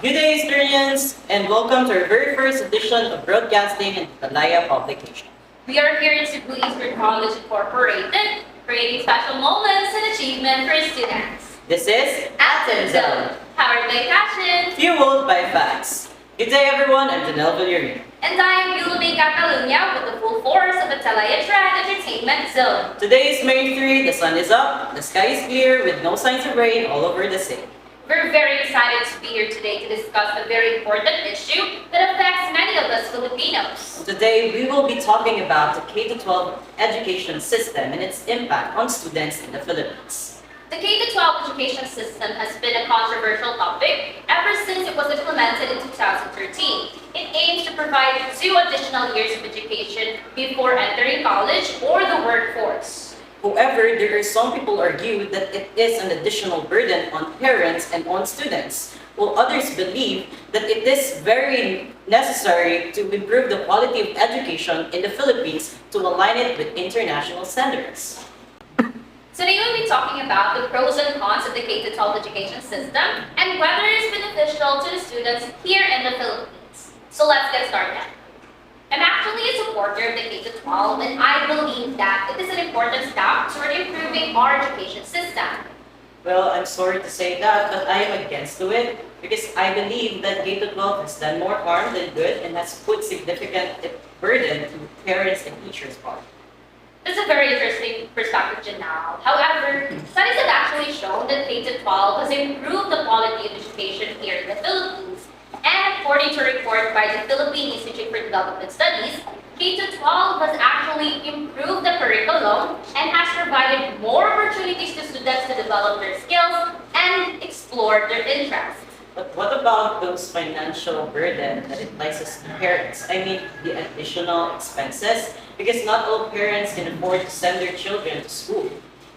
Good day, students, and welcome to our very first edition of Broadcasting and Atalaya publication. We are here in Cebu Eastern College Incorporated, creating special moments and achievement for students. This is AttenZone, powered by passion. Fueled by Facts. Good day, everyone. I'm Janelle Villarino. And I am Yulumi Catalunya with the full force of Atalaya Trend Entertainment Zone. Today is May 3, the sun is up, the sky is clear with no signs of rain all over the city. We're very excited to be here today to discuss a very important issue that affects many of us Filipinos. Today, we will be talking about the K-12 education system and its impact on students in the Philippines. The K-12 education system has been a controversial topic ever since it was implemented in 2013. It aims to provide 2 additional years of education before entering college or the workforce. However, there are some people argue that it is an additional burden on parents and on students, while others believe that it is very necessary to improve the quality of education in the Philippines to align it with international standards. Today we'll be talking about the pros and cons of the K-12 education system and whether it is beneficial to the students here in the Philippines. So let's get started. I'm actually a supporter of the K-12 and I believe that it is an important step toward improving our education system. Well, I'm sorry to say that, but I am against to it because I believe that K-12 has done more harm than good and has put significant burden to parents and teachers' part. This is a very interesting perspective, Janelle. However, studies have actually shown that K-12 has improved the quality of education here in the Philippines. And according to a report by the Philippine Institute for Development Studies, K-12 has actually improved the curriculum and has provided more opportunities to students to develop their skills and explore their interests. But what about those financial burden that it places on parents? I mean, the additional expenses, because not all parents can afford to send their children to school.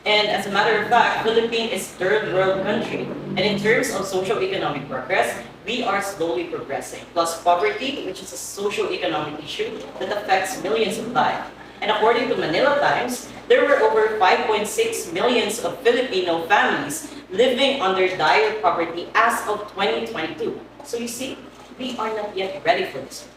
And as a matter of fact, Philippines is third world country. And in terms of socio-economic progress, we are slowly progressing. Plus poverty, which is a socio-economic issue that affects millions of lives. And according to Manila Times, there were over 5.6 million of Filipino families living under dire poverty as of 2022. So you see, we are not yet ready for this.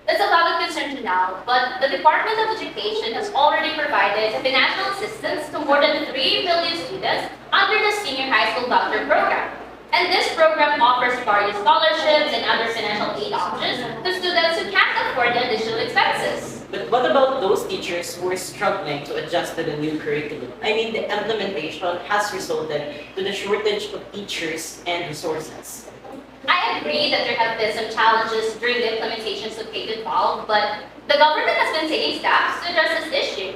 That's a valid concern now, but the Department of Education has already provided financial assistance to more than 3 million students under the Senior High School Voucher Program. And this program offers various scholarships and other financial aid options to students who can't afford the additional expenses. But what about those teachers who are struggling to adjust to the new curriculum? I mean, the implementation has resulted to the shortage of teachers and resources. I agree that there have been some challenges during the implementations of K-12, but the government has been taking steps to address this issue.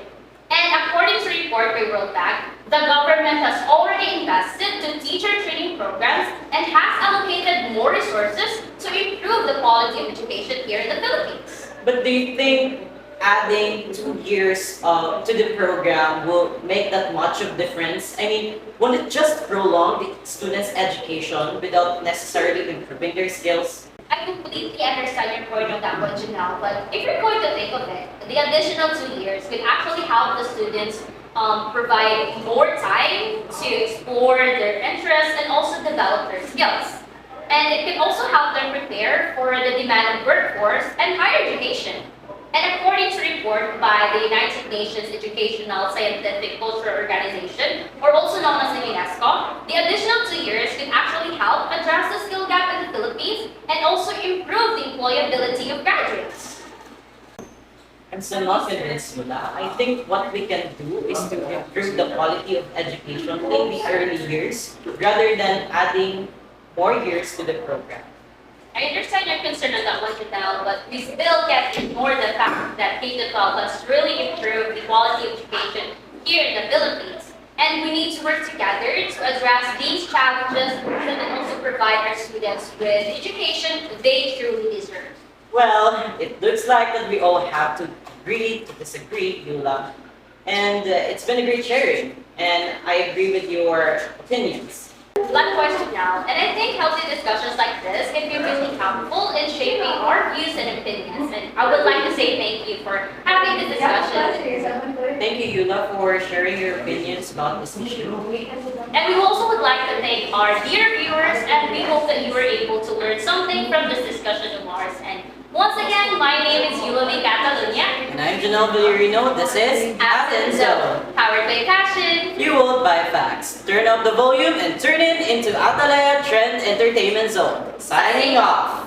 And according to a report by World Bank, the government has already invested to teacher training programs and has allocated more resources to improve the quality of education here in the Philippines. But do you think adding 2 years to the program will make that much of difference? I mean, won't it just prolong the students' education without necessarily improving their skills? I completely understand your point on that one, Janelle, but if you're going to think of it, the additional 2 years will actually help the students provide more time to explore their interests and also develop their skills. And it can also help them prepare for the demanding workforce and higher education. And according to a report by the United Nations Educational, Scientific, Cultural Organization, or also known as the UNESCO, the additional 2 years can actually help address the skill gap in the Philippines and also improve the employability of graduates. I'm still not convinced, Mula. I think what we can do is to improve the quality of education in the early years rather than adding more years to the program. I understand your concern on that one, Janelle, but we still can't ignore the fact that K-12 has really improved the quality of education here in the Philippines. And we need to work together to address these challenges and also provide our students with the education they truly deserve. Well, it looks like that we all have to agree to disagree, Yula. And it's been a great sharing, and I agree with your opinions. Likewise, now, and I think healthy discussions like this can be really helpful in shaping our views and opinions. And I would like to say thank you for having this discussion. Thank you, Yula, for sharing your opinions about this issue. And we also would like to thank our dear viewers and we hope that you were able to learn something from this discussion of ours. And once again, my name is Yulami Catalunya. And I'm Janelle Villarino. This is AttenZone, powered by passion. Fueled by facts. Turn up the volume and turn it into Atalaya Trend Entertainment Zone. Signing off.